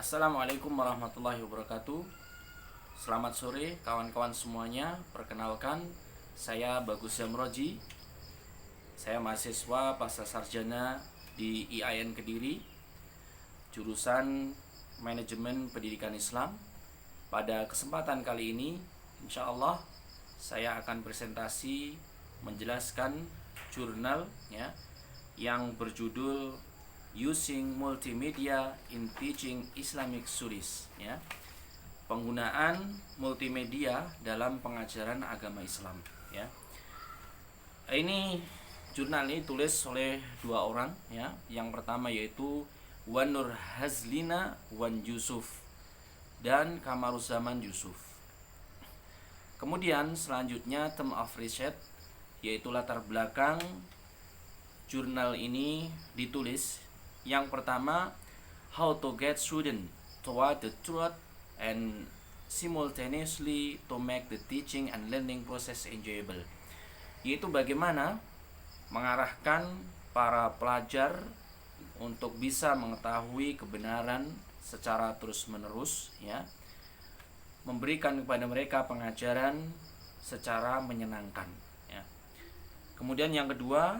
Assalamualaikum warahmatullahi wabarakatuh. Selamat sore kawan-kawan semuanya. Perkenalkan, saya Bagus Jamroji. Saya mahasiswa pasca sarjana di IAIN Kediri, jurusan Manajemen Pendidikan Islam. Pada kesempatan kali ini, insya Allah saya akan presentasi menjelaskan jurnal ya, yang berjudul Using Multimedia in Teaching Islamic Studies ya. Penggunaan multimedia dalam pengajaran agama Islam ya. Ini jurnal ini tulis oleh dua orang ya. Yang pertama yaitu Wan Nur Hazlina Wan Yusuf dan Kamaruzaman Yusuf. Kemudian selanjutnya term of research, yaitu latar belakang jurnal ini ditulis. Yang pertama, how to get student toward the truth and simultaneously to make the teaching and learning process enjoyable, yaitu bagaimana mengarahkan para pelajar untuk bisa mengetahui kebenaran secara terus-menerus ya, memberikan kepada mereka pengajaran secara menyenangkan ya. Kemudian yang kedua,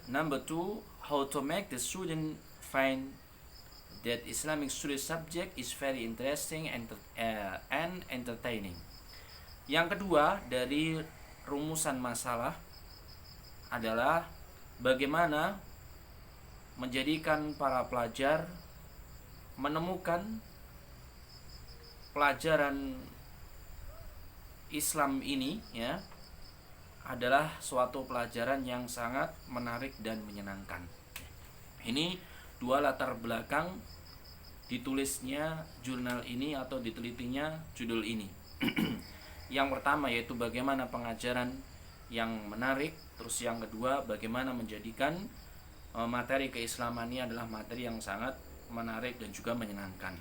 number 2, how to make the student find that Islamic study subject is very interesting and entertaining. Yang kedua dari rumusan masalah adalah bagaimana menjadikan para pelajar menemukan pelajaran Islam ini ya adalah suatu pelajaran yang sangat menarik dan menyenangkan. Ini dua latar belakang ditulisnya jurnal ini atau ditelitinya judul ini. Yang pertama yaitu bagaimana pengajaran yang menarik, terus yang kedua bagaimana menjadikan materi keislaman ini adalah materi yang sangat menarik dan juga menyenangkan.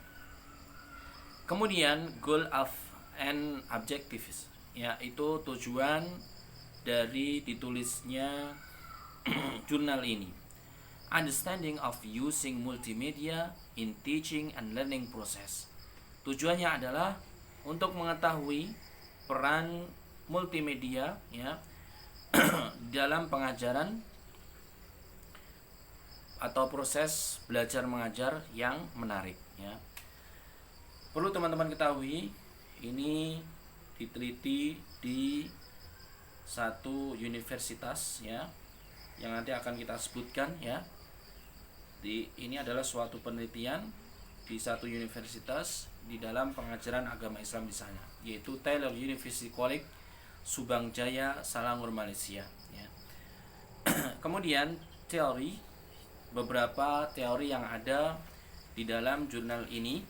Kemudian goal of and objectives, yaitu tujuan dari ditulisnya jurnal ini. Understanding of using multimedia in teaching and learning process. Tujuannya adalah untuk mengetahui peran multimedia ya dalam pengajaran atau proses belajar mengajar yang menarik ya. Perlu teman-teman ketahui, ini diteliti di satu universitas ya, yang nanti akan kita sebutkan ya. Ini adalah suatu penelitian di satu universitas di dalam pengajaran agama Islam di sana, yaitu Taylor University College, Subang Jaya, Selangor, Malaysia ya. Kemudian teori, beberapa teori yang ada di dalam jurnal ini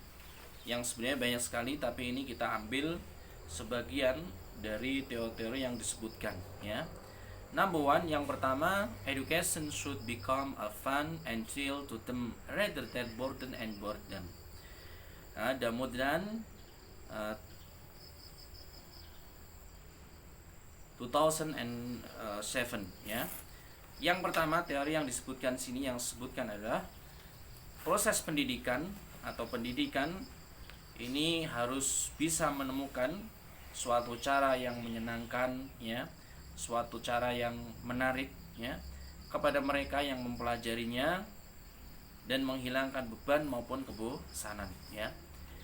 yang sebenarnya banyak sekali, tapi ini kita ambil sebagian dari teori-teori yang disebutkan ya. Number 1, yang pertama, education should become a fun and thrill to them rather than burden and boredom. Kemudian 2007 ya. Yang pertama teori yang disebutkan sini, yang disebutkan adalah proses pendidikan atau pendidikan ini harus bisa menemukan suatu cara yang menyenangkan ya, suatu cara yang menarik ya kepada mereka yang mempelajarinya dan menghilangkan beban maupun kebosanan ya.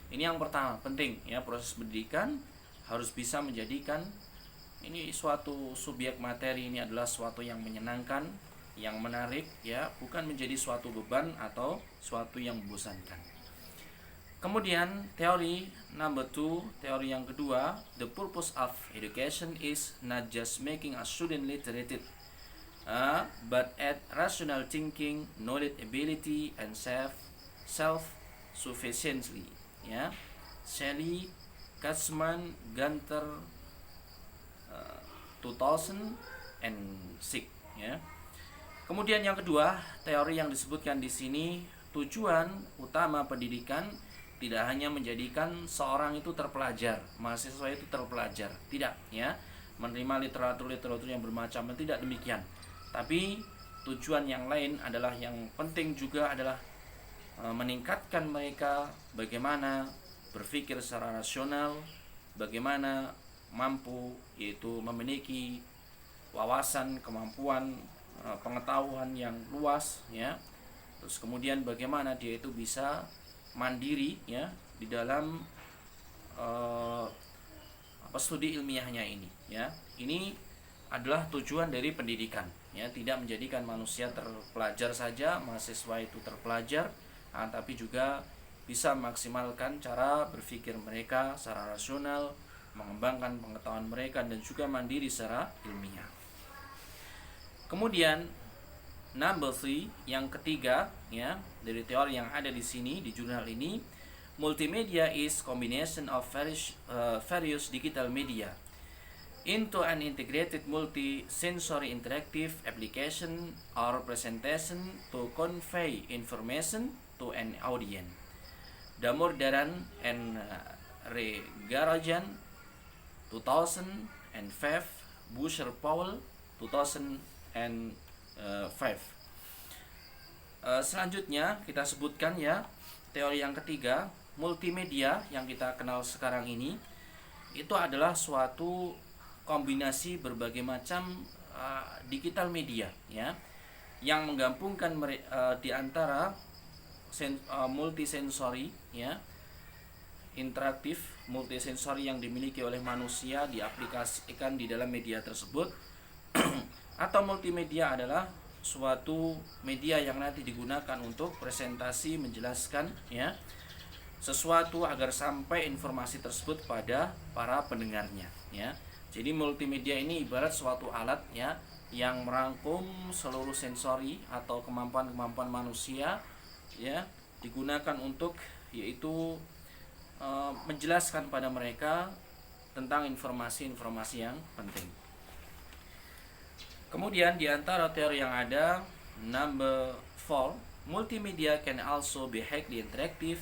Ini yang pertama, penting ya, proses pendidikan harus bisa menjadikan ini suatu subjek materi ini adalah suatu yang menyenangkan, yang menarik ya, bukan menjadi suatu beban atau suatu yang membosankan. Kemudian teori number 2, teori yang kedua, the purpose of education is not just making a student literate, but add rational thinking, knowledge ability, and self-sufficiency. Ya, Shelley, Katzman, Gunter, 2006 ya. Kemudian yang kedua, teori yang disebutkan di sini, tujuan utama pendidikan tidak hanya menjadikan seorang itu terpelajar, mahasiswa itu terpelajar, tidak ya, menerima literatur yang bermacam, tidak demikian. Tapi tujuan yang lain adalah, yang penting juga adalah meningkatkan mereka bagaimana berpikir secara rasional, bagaimana mampu yaitu memiliki wawasan, kemampuan, pengetahuan yang luas ya. Terus kemudian bagaimana dia itu bisa mandiri ya di dalam studi ilmiahnya ini ya. Ini adalah tujuan dari pendidikan ya, tidak menjadikan manusia terpelajar saja, mahasiswa itu terpelajar, tapi juga bisa memaksimalkan cara berpikir mereka secara rasional, mengembangkan pengetahuan mereka dan juga mandiri secara ilmiah. Kemudian number 3 yang ketiga ya dari teori yang ada di sini di jurnal ini, multimedia is combination of various digital media into an integrated multi-sensory interactive application or presentation to convey information to an audience. Damodaran and Regarajan 2005, Busher Powell 2005. Selanjutnya kita sebutkan ya teori yang ketiga, multimedia yang kita kenal sekarang ini itu adalah suatu kombinasi berbagai macam digital media ya yang menggabungkan di antara multisensori ya, interaktif multisensori yang dimiliki oleh manusia diaplikasikan di dalam media tersebut atau multimedia adalah suatu media yang nanti digunakan untuk presentasi menjelaskan ya sesuatu agar sampai informasi tersebut pada para pendengarnya ya. Jadi multimedia ini ibarat suatu alat ya yang merangkum seluruh sensori atau kemampuan-kemampuan manusia ya, digunakan untuk yaitu menjelaskan pada mereka tentang informasi-informasi yang penting. Kemudian di antara teori yang ada, number 4, multimedia can also be highly interactive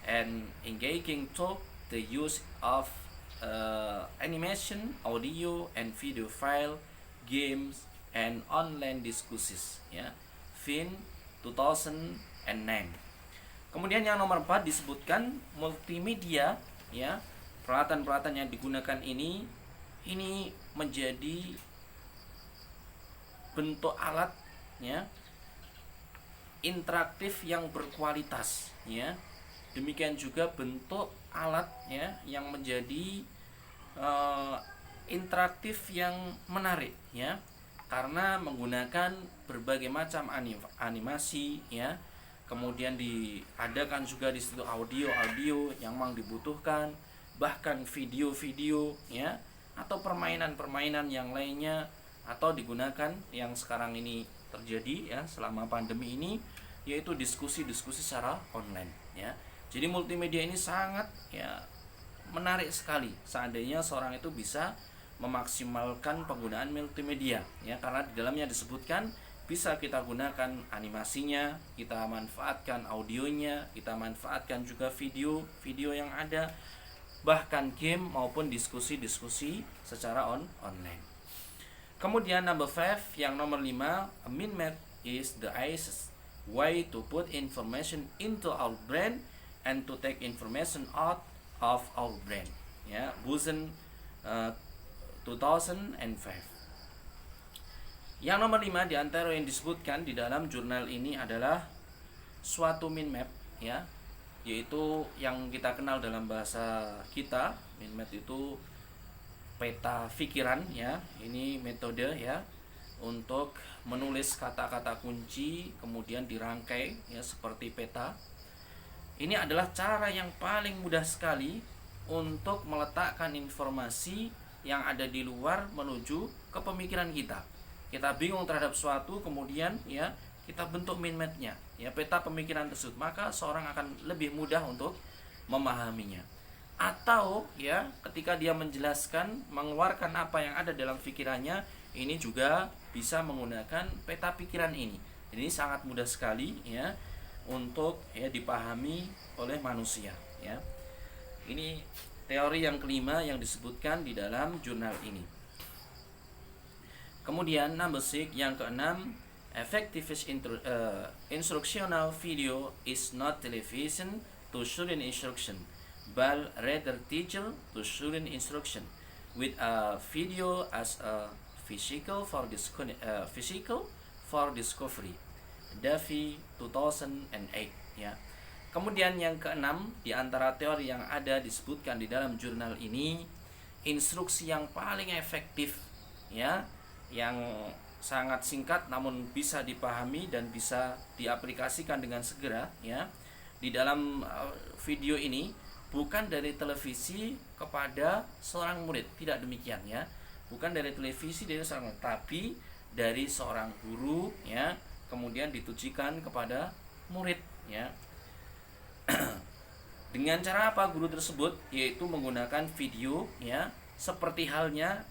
and engaging through the use of animation, audio and video file, games and online discourses ya. Finn 2009. Kemudian yang nomor 4 disebutkan multimedia ya, peralatan-peralatan yang digunakan ini menjadi bentuk alat ya interaktif yang berkualitas ya. Demikian juga bentuk alat ya yang menjadi interaktif yang menarik ya, karena menggunakan berbagai macam animasi ya. Kemudian diadakan juga di situ audio yang memang dibutuhkan, bahkan video-video ya, atau permainan-permainan yang lainnya, atau digunakan yang sekarang ini terjadi ya selama pandemi ini, yaitu diskusi-diskusi secara online ya. Jadi multimedia ini sangat ya menarik sekali seandainya seorang itu bisa memaksimalkan penggunaan multimedia ya, karena di dalamnya disebutkan bisa kita gunakan animasinya, kita manfaatkan audionya, kita manfaatkan juga video yang ada, bahkan game maupun diskusi-diskusi secara online. Kemudian number 5 yang nomor 5, a mind map is the easiest way to put information into our brain and to take information out of our brain ya, Buzen 2005. Yang nomor 5 di antara yang disebutkan di dalam jurnal ini adalah suatu mind map ya, yaitu yang kita kenal dalam bahasa kita, mind map itu peta pikiran ya. Ini metode ya untuk menulis kata-kata kunci kemudian dirangkai ya seperti peta. Ini adalah cara yang paling mudah sekali untuk meletakkan informasi yang ada di luar menuju ke pemikiran kita. Kita bingung terhadap suatu, kemudian ya kita bentuk mind map-nya ya, peta pemikiran tersebut, maka seorang akan lebih mudah untuk memahaminya. Atau ya ketika dia menjelaskan, mengeluarkan apa yang ada dalam pikirannya, ini juga bisa menggunakan peta pikiran ini. Ini sangat mudah sekali ya untuk ya dipahami oleh manusia ya. Ini teori yang kelima yang disebutkan di dalam jurnal ini. Kemudian number 6 yang keenam, Effective instructional video is not television to student instruction, but rather teacher to student instruction, with a video as a physical for discovery. Davy 2008 ya. Kemudian yang keenam, di antara teori yang ada disebutkan di dalam jurnal ini, instruksi yang paling efektif ya, yang sangat singkat namun bisa dipahami dan bisa diaplikasikan dengan segera ya. Di dalam video ini bukan dari televisi kepada seorang murid, tidak demikian ya. Bukan dari televisi dari seorang murid, tapi dari seorang guru ya, kemudian ditujukan kepada murid ya. Dengan cara apa guru tersebut? Yaitu menggunakan video ya, seperti halnya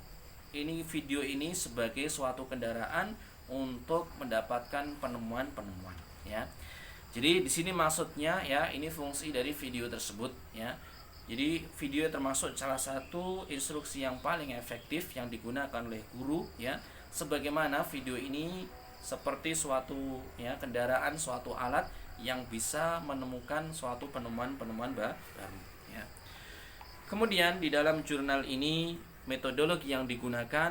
ini video ini sebagai suatu kendaraan untuk mendapatkan penemuan-penemuan ya. Jadi di sini maksudnya ya, ini fungsi dari video tersebut ya. Jadi video termasuk salah satu instruksi yang paling efektif yang digunakan oleh guru ya. Sebagaimana video ini seperti suatu ya kendaraan, suatu alat yang bisa menemukan suatu penemuan-penemuan baru ya. Kemudian di dalam jurnal ini metodologi yang digunakan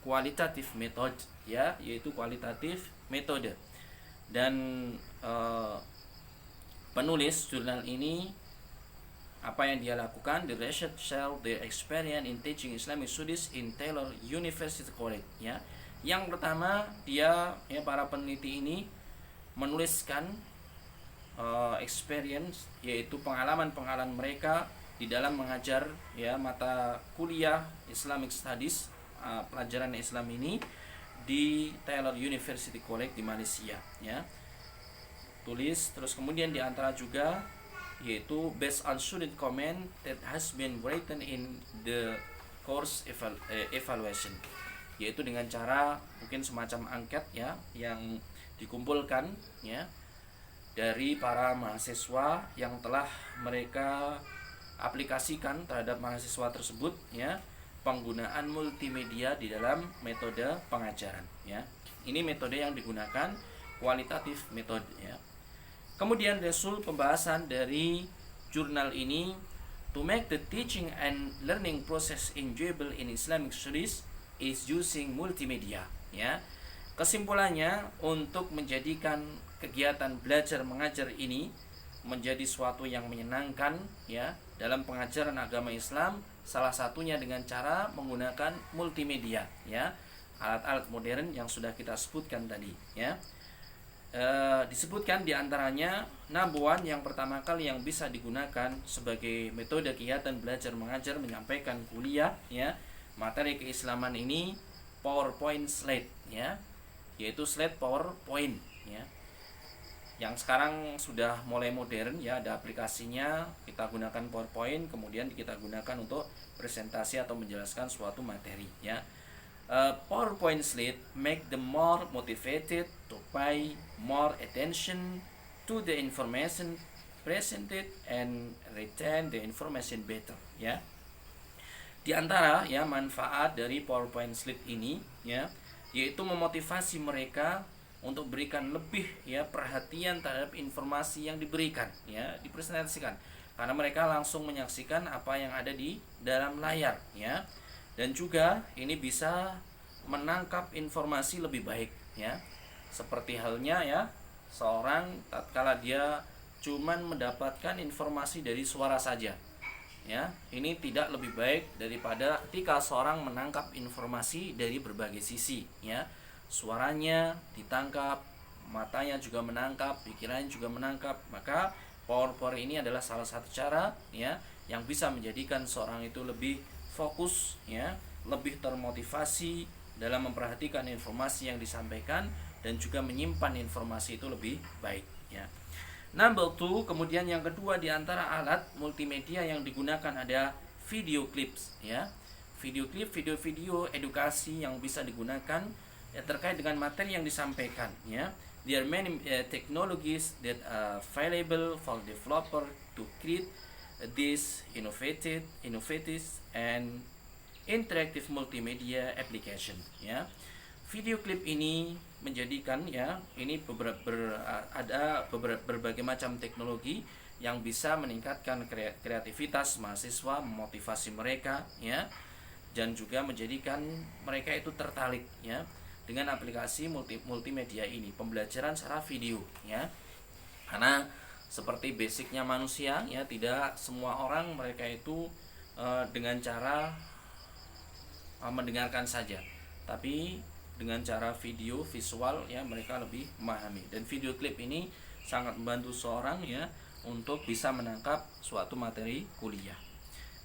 kualitatif metode ya, yaitu kualitatif metode. Dan penulis jurnal ini apa yang dia lakukan, the research share their experience in teaching Islamic studies in Taylor University College ya. Yang pertama, dia ya, para peneliti ini menuliskan experience, yaitu pengalaman-pengalaman mereka di dalam mengajar ya mata kuliah Islamic Studies, pelajaran Islam ini di Taylor University College di Malaysia ya. Tulis terus kemudian di antara juga yaitu based on student comment that has been written in the course evaluation, yaitu dengan cara mungkin semacam angket ya yang dikumpulkan ya dari para mahasiswa yang telah mereka aplikasikan terhadap mahasiswa tersebut ya, penggunaan multimedia di dalam metode pengajaran ya. Ini metode yang digunakan, kualitatif metode ya. Kemudian result pembahasan dari jurnal ini, to make the teaching and learning process enjoyable in Islamic studies is using multimedia ya. Kesimpulannya, untuk menjadikan kegiatan belajar mengajar ini menjadi suatu yang menyenangkan ya dalam pengajaran agama Islam, salah satunya dengan cara menggunakan multimedia ya, alat-alat modern yang sudah kita sebutkan tadi ya. Disebutkan diantaranya number one, yang pertama kali yang bisa digunakan sebagai metode kegiatan belajar mengajar menyampaikan kuliah ya materi keislaman ini, PowerPoint slide ya, yaitu slide PowerPoint ya, yang sekarang sudah mulai modern ya, ada aplikasinya, kita gunakan PowerPoint, kemudian kita gunakan untuk presentasi atau menjelaskan suatu materi ya. PowerPoint slide make them more motivated to pay more attention to the information presented and retain the information better ya. Di antara ya manfaat dari PowerPoint slide ini ya, yaitu memotivasi mereka untuk berikan lebih ya perhatian terhadap informasi yang diberikan ya, dipresentasikan, karena mereka langsung menyaksikan apa yang ada di dalam layar ya. Dan juga ini bisa menangkap informasi lebih baik ya, seperti halnya ya seorang tatkala dia cuman mendapatkan informasi dari suara saja ya, ini tidak lebih baik daripada ketika seorang menangkap informasi dari berbagai sisi ya, suaranya ditangkap, matanya juga menangkap, pikirannya juga menangkap. Maka PowerPoint ini adalah salah satu cara ya yang bisa menjadikan seorang itu lebih fokus ya, lebih termotivasi dalam memperhatikan informasi yang disampaikan dan juga menyimpan informasi itu lebih baik ya. Number two, kemudian yang kedua di antara alat multimedia yang digunakan ada video clips ya. Video clip, video-video edukasi yang bisa digunakan ya, terkait dengan materi yang disampaikan ya. There are many technologies that are available for developer to create this innovative and interactive multimedia application ya. Video clip ini menjadikan ya ini ada berbagai macam teknologi yang bisa meningkatkan kreativitas mahasiswa, memotivasi mereka ya, dan juga menjadikan mereka itu tertarik ya dengan aplikasi multimedia ini, pembelajaran secara video ya. Karena seperti basicnya manusia ya, tidak semua orang mereka itu dengan cara mendengarkan saja, tapi dengan cara video visual ya mereka lebih memahami. Dan video klip ini sangat membantu seorang ya untuk bisa menangkap suatu materi kuliah.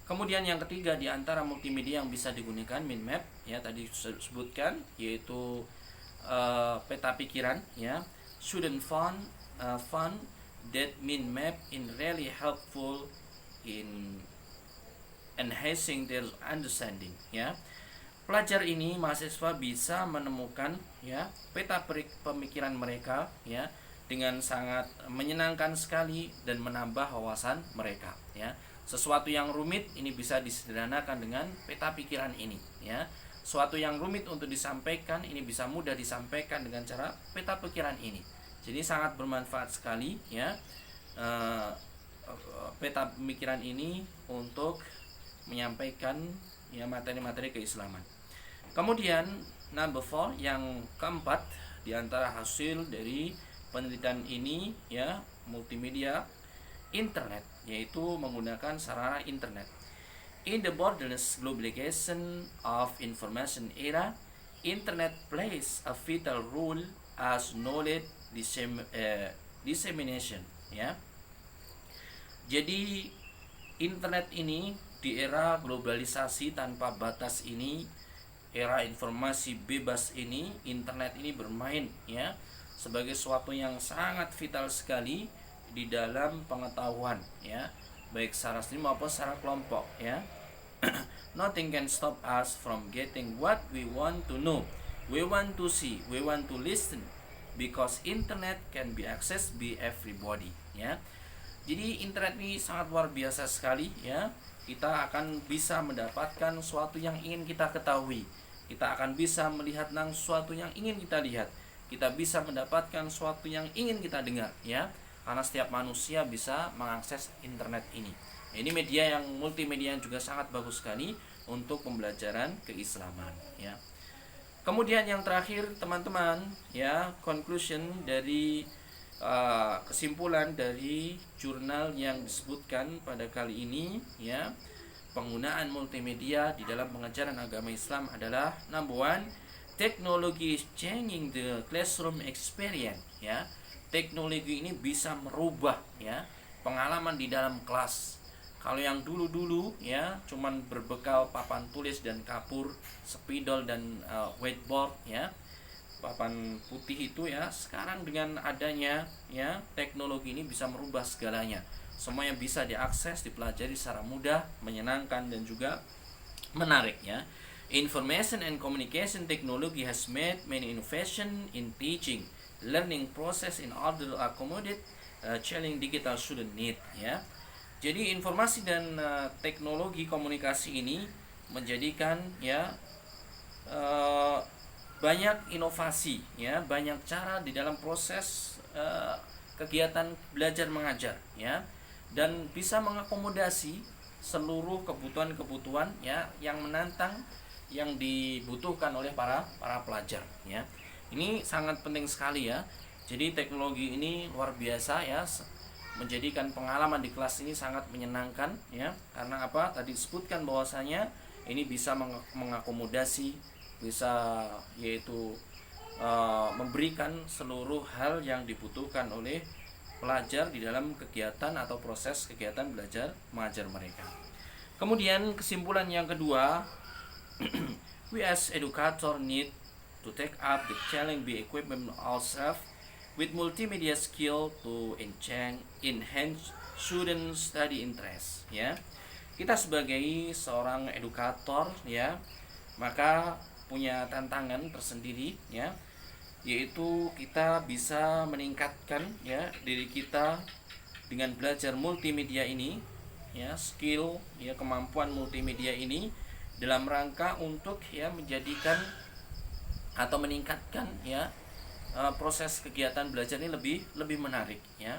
Kemudian yang ketiga di antara multimedia yang bisa digunakan mind map ya tadi sebutkan, yaitu peta pikiran ya. Student found that mind map in really helpful in enhancing their understanding ya. Pelajar ini, mahasiswa bisa menemukan ya peta pemikiran mereka ya dengan sangat menyenangkan sekali dan menambah wawasan mereka ya. Sesuatu yang rumit ini bisa disederhanakan dengan peta pikiran ini ya. Sesuatu yang rumit untuk disampaikan ini bisa mudah disampaikan dengan cara peta pikiran ini. Jadi sangat bermanfaat sekali ya peta pemikiran ini untuk menyampaikan ya materi-materi keislaman. Kemudian number 4 yang keempat di antara hasil dari penelitian ini ya multimedia internet, yaitu menggunakan sarana internet. In the borderless globalization of information era, internet plays a vital role as knowledge dissemination ya. Jadi internet ini di era globalisasi tanpa batas ini, era informasi bebas ini, internet ini bermain ya sebagai sesuatu yang sangat vital sekali di dalam pengetahuan ya, baik secara sendiri maupun secara kelompok ya. Nothing can stop us from getting what we want to know, we want to see, we want to listen, because internet can be accessed by everybody ya. Jadi internet ini sangat luar biasa sekali ya. Kita akan bisa mendapatkan sesuatu yang ingin kita ketahui, kita akan bisa melihat sesuatu yang ingin kita lihat, kita bisa mendapatkan sesuatu yang ingin kita dengar ya, karena setiap manusia bisa mengakses internet ini. Ini media yang multimedia yang juga sangat bagus sekali untuk pembelajaran keislaman ya. Kemudian yang terakhir teman-teman ya, conclusion dari kesimpulan dari jurnal yang disebutkan pada kali ini ya, penggunaan multimedia di dalam pengajaran agama Islam adalah number 1, technology is changing the classroom experience ya. Teknologi ini bisa merubah ya pengalaman di dalam kelas. Kalau yang dulu-dulu ya cuman berbekal papan tulis dan kapur, spidol dan whiteboard ya, papan putih itu ya, sekarang dengan adanya ya teknologi ini bisa merubah segalanya. Semuanya bisa diakses, dipelajari secara mudah, menyenangkan dan juga menarik ya. Information and communication technology has made many innovation in teaching, learning process in order to accommodate challenging digital student need ya. Jadi informasi dan teknologi komunikasi ini menjadikan ya banyak inovasi ya, banyak cara di dalam proses kegiatan belajar mengajar ya, dan bisa mengakomodasi seluruh kebutuhan-kebutuhan ya yang menantang yang dibutuhkan oleh para pelajar ya. Ini sangat penting sekali ya. Jadi teknologi ini luar biasa ya, menjadikan pengalaman di kelas ini sangat menyenangkan ya. Karena apa? Tadi disebutkan bahwasanya ini bisa mengakomodasi, bisa yaitu memberikan seluruh hal yang dibutuhkan oleh pelajar di dalam kegiatan atau proses kegiatan belajar mengajar mereka. Kemudian kesimpulan yang kedua, we as educator need to take up the challenge by equipping ourselves with multimedia skill to enhance student study interest ya. Kita sebagai seorang edukator ya, maka punya tantangan tersendiri ya, yaitu kita bisa meningkatkan ya diri kita dengan belajar multimedia ini ya, skill ya, kemampuan multimedia ini dalam rangka untuk ya menjadikan atau meningkatkan ya proses kegiatan belajar ini lebih menarik ya.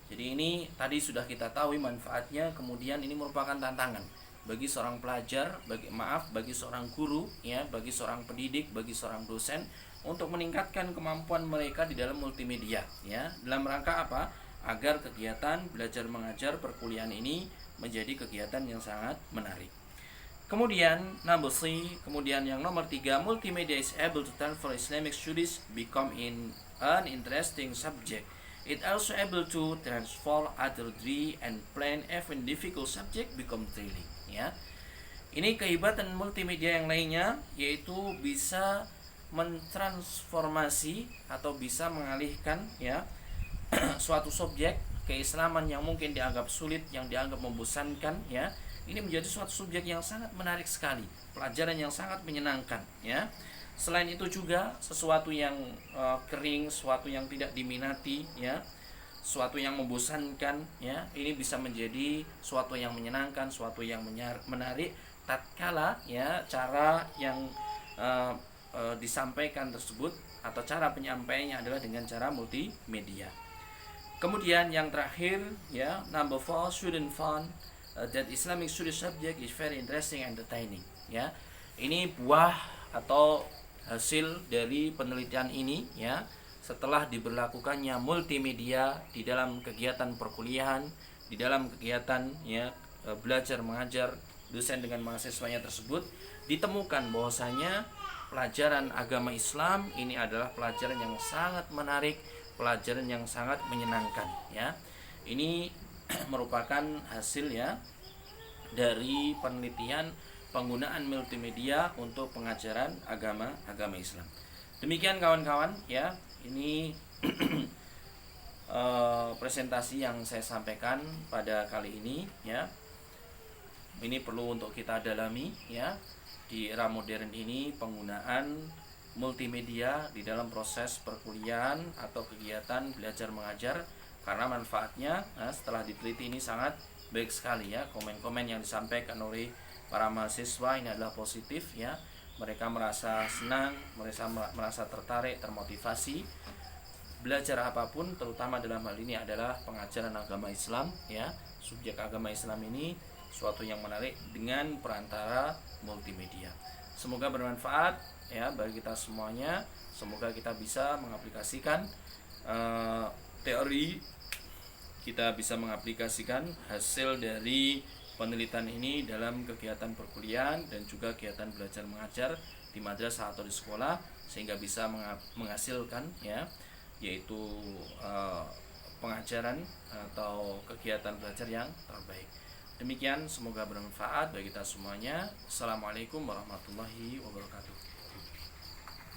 Jadi ini tadi sudah kita tahu manfaatnya, kemudian ini merupakan tantangan bagi seorang pelajar, bagi seorang guru ya, bagi seorang pendidik, bagi seorang dosen untuk meningkatkan kemampuan mereka di dalam multimedia ya. Dalam rangka apa? Agar kegiatan belajar mengajar perkuliahan ini menjadi kegiatan yang sangat menarik. Kemudian kemudian yang nomor 3, multimedia is able to transfer Islamic studies become an interesting subject. It also able to transform other dry and plain even difficult subject become thrilling ya. Ini kehebatan multimedia yang lainnya, yaitu bisa mentransformasi atau bisa mengalihkan ya suatu subjek keislaman yang mungkin dianggap sulit, yang dianggap membosankan ya, ini menjadi suatu subjek yang sangat menarik sekali, pelajaran yang sangat menyenangkan ya. Selain itu juga sesuatu yang kering, sesuatu yang tidak diminati ya, sesuatu yang membosankan ya, ini bisa menjadi suatu yang menyenangkan, suatu yang menarik tatkala ya cara yang disampaikan tersebut atau cara penyampaiannya adalah dengan cara multimedia. Kemudian yang terakhir ya, number 4, student found that Islamic study subject is very interesting and entertaining ya. Ini buah atau hasil dari penelitian ini ya, setelah diberlakukannya multimedia di dalam kegiatan perkuliahan, di dalam kegiatan ya belajar mengajar dosen dengan mahasiswanya tersebut, ditemukan bahwasanya pelajaran agama Islam ini adalah pelajaran yang sangat menarik, pelajaran yang sangat menyenangkan ya. Ini merupakan hasil ya dari penelitian penggunaan multimedia untuk pengajaran agama Islam. Demikian kawan-kawan ya, ini presentasi yang saya sampaikan pada kali ini ya. Ini perlu untuk kita dalami ya. Di era modern ini penggunaan multimedia di dalam proses perkuliahan atau kegiatan belajar mengajar, karena manfaatnya setelah diteliti ini sangat baik sekali ya. Komen-komen yang disampaikan oleh para mahasiswa ini adalah positif ya. Mereka merasa senang, merasa tertarik, termotivasi belajar apapun, terutama dalam hal ini adalah pengajaran agama Islam ya. Subjek agama Islam ini suatu yang menarik dengan perantara multimedia. Semoga bermanfaat ya bagi kita semuanya. Semoga kita bisa mengaplikasikan teori, kita bisa mengaplikasikan hasil dari penelitian ini dalam kegiatan perkuliahan dan juga kegiatan belajar mengajar di madrasah atau di sekolah, sehingga bisa menghasilkan ya, yaitu pengajaran atau kegiatan belajar yang terbaik. Demikian, semoga bermanfaat bagi kita semuanya. Assalamualaikum warahmatullahi wabarakatuh.